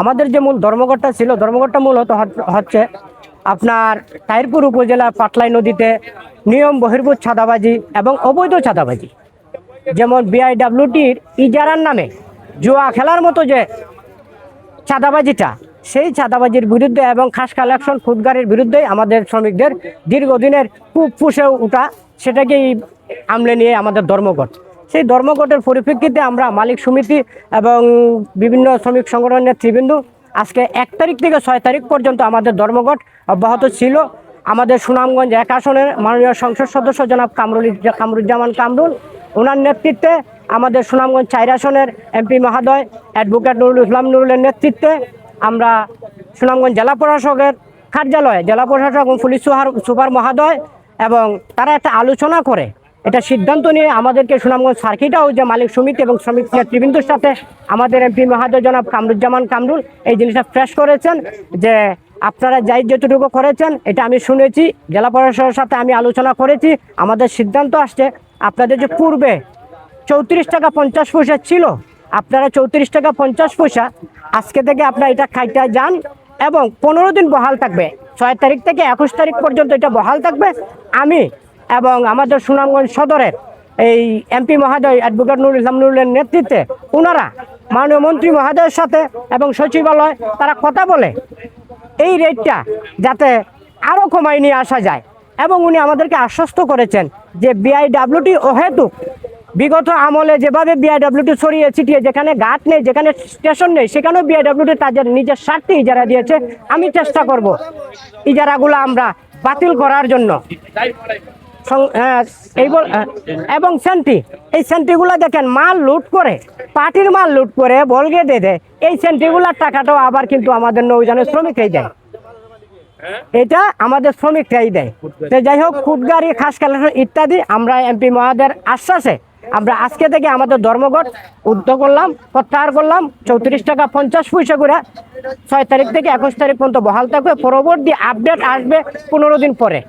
আমাদের যে মূল ধর্মঘটটা ছিল, ধর্মঘটটা মূলত হচ্ছে আপনার তাহিরপুর উপজেলার পাটলাই নদীতে নিয়ম বহির্ভূত চাঁদাবাজি এবং অবৈধ চাঁদাবাজি, যেমন বিআইডব্লিউটির ইজারার নামে জুয়া খেলার মতো যে চাঁদাবাজিটা, সেই চাঁদাবাজির বিরুদ্ধে এবং খাস কালেকশন খুদগাড়ির বিরুদ্ধে আমাদের শ্রমিকদের দীর্ঘদিনের কূপ ফুসে ওঠা, সেটাকেই আমলে নিয়ে আমাদের ধর্মঘট। সেই ধর্মঘটের পরিপ্রেক্ষিতে আমরা মালিক সমিতি এবং বিভিন্ন শ্রমিক সংগঠনের নেতৃবৃন্দ আজকে 1 তারিখ থেকে 6 তারিখ পর্যন্ত আমাদের ধর্মঘট অব্যাহত ছিল। আমাদের সুনামগঞ্জ 1 আসনের মাননীয় সংসদ সদস্য জনাব কামরুজ্জামান কামরুল, ওনার নেতৃত্বে আমাদের সুনামগঞ্জ 4 আসনের এমপি মহোদয় অ্যাডভোকেট নুরুল ইসলাম নুরুলের নেতৃত্বে আমরা সুনামগঞ্জ জেলা প্রশাসকের কার্যালয়ে জেলা প্রশাসক এবং পুলিশ সুপার মহোদয় এবং তারা একটা আলোচনা করে এটা সিদ্ধান্ত নিয়ে আমাদেরকে সুনামগঞ্জ সার্কিট হাউসে মালিক সমিতি এবং শ্রমিক নেতৃবৃন্দর সাথে আমাদের এমপি মহোদয় জনাব কামরুজ্জামান কামরুল এই জিনিসটা ফ্রেশ করেছেন যে আপনারা যাই যতটুকু করেছেন এটা আমি শুনেছি, জেলা প্রশাসনের সাথে আমি আলোচনা করেছি, আমাদের সিদ্ধান্ত আসছে আপনাদের যে পূর্বে 34 টাকা 50 পয়সা ছিল, আপনারা 34 টাকা 50 পয়সা আজকে থেকে আপনারা এটা খাইতে যান এবং 15 দিন বহাল থাকবে। 6 তারিখ থেকে 21 তারিখ পর্যন্ত এটা বহাল থাকবে। আমি এবং আমাদের সুনামগঞ্জ সদরের এই এমপি মহোদয় অ্যাডভোকেট নুরুল ইসলাম নুরুলের নেতৃত্বে ওনারা মাননীয় মন্ত্রী মহোদয়ের সাথে এবং সচিবালয় তারা কথা বলে এই রেটটা যাতে আরও কমায় নিয়ে আসা যায়। এবং উনি আমাদেরকে আশ্বস্ত করেছেন যে বিআইডব্লিউটি অহেতুক বিগত আমলে যেভাবে বিআইডব্লিউটি ছড়িয়ে ছিটিয়ে যেখানে ঘাট নেই, যেখানে স্টেশন নেই, সেখানেও বিআইডব্লিউটি তাদের নিজের স্বার্থে ইজারা দিয়েছে। আমি চেষ্টা করব ইজারাগুলো আমরা বাতিল করার জন্য। এবং এই সেন্টিগুলো দেখেন মাল লুট করে, পার্টির মাল লুট করে বলগে দিয়ে দেয়। এই সেন্টিগুলার টাকাটাও আবার কিন্তু আমাদের নৌযানের শ্রমিকরাই দেয়, এটা আমাদের শ্রমিকরাই দেয়। তো যাই হোক, খুদগাড়ি খাস কালেকশন ইত্যাদি আমরা এমপি মহোদয়ের আশ্বাসে আমরা আজকে থেকে আমাদের ধর্মঘট প্রত্যাহার করলাম। 34 টাকা 50 পয়সা করে 6 তারিখ থেকে 21 তারিখ পর্যন্ত বহাল থাকবে। পরবর্তী আপডেট আসবে 15 দিন পরে।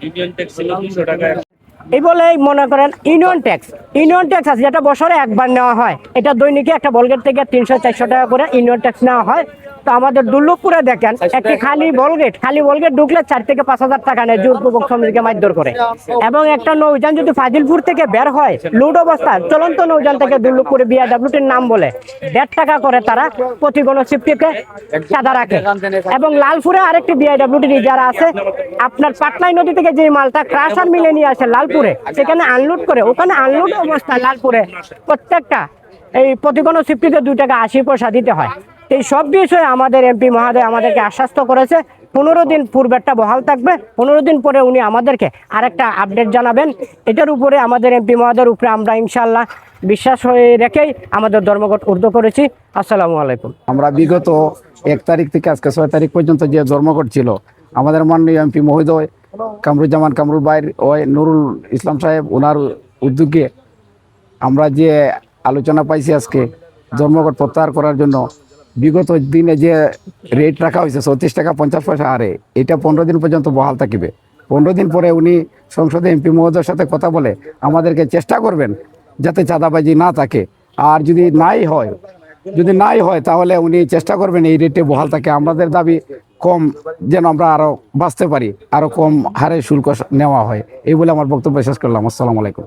এই বলে মনে করেন ইউনিয়ন ট্যাক্স আছে যেটা বছরে একবার নেওয়া হয়, এটা দৈনিকে একটা বলগেট থেকে 300-400 টাকা করে ইউনিয়ন ট্যাক্স নেওয়া হয়। তো আমাদের দুর্লভপুরে দেখেন একটি খালি বলগেট ঢুকলে 4 থেকে 5,000 টাকা নেয় জোরপূর্বক শ্রমিককে মারধর করে। এবং একটা নৌযান যদি ফাজিলপুর থেকে বের হয় লুট অবস্থা, চলন্ত নৌযান থেকে দুর্লভপুরে বিআইডব্লিউটির নাম বলে 1.5 টাকা করে তারা প্রতি গণশিফটিতে চাঁদা রাখে। এবং লালপুরে আরেকটি বিআইডব্লিউটির ইজারা আছে, আপনার পাটলাই নদী থেকে যে মালটা ক্রাশার মিলে নিয়ে আসে লালপুরে, সেখানে আনলোড করে, ওখানে আনলোড অবস্থায় লালপুরে প্রত্যেকটা এই প্রতি গণশিফটিতে 2 টাকা 80 পয়সা দিতে হয়। এই সব বিষয়ে আমাদের এমপি মহোদয় আমাদেরকে আশ্বস্ত করেছে 15 দিন পূর্বেরটা বহাল থাকবে, 15 দিন পরে উনি আমাদেরকে আরেকটা আপডেট জানাবেন। এটার উপরে আমাদের এমপি মহোদয়ের উপরে আমরা ইনশাল্লাহ বিশ্বাস হয়ে রেখেই আমাদের ধর্মঘট ঊর্ধ্ব করেছি। আসসালামু আলাইকুম। আমরা বিগত 1 তারিখ থেকে আজকে 6 তারিখ পর্যন্ত যে ধর্মঘট ছিল, আমাদের মাননীয় এমপি মহোদয় কামরুজ্জামান কামরুল ভাই ওই নুরুল ইসলাম সাহেব ওনার উদ্যোগে আমরা যে আলোচনা পাইছি আজকে ধর্মঘট প্রত্যাহার করার জন্য। বিগত দিনে যে রেট রাখা হয়েছে 34 টাকা 50 পয়সা হারে, এটা 15 দিন পর্যন্ত বহাল থাকবে। 15 দিন পরে উনি সংসদে এমপি মহোদয়ের সাথে কথা বলে আমাদেরকে চেষ্টা করবেন যাতে চাঁদাবাজি না থাকে। আর যদি নাই হয় তাহলে উনি চেষ্টা করবেন এই রেটে বহাল থাকে। আমাদের দাবি কম, যেন আমরা আরও বাঁচতে পারি, আরও কম হারে শুল্ক নেওয়া হয়। এই বলে আমার বক্তব্য শেষ করলাম। আসসালামু আলাইকুম।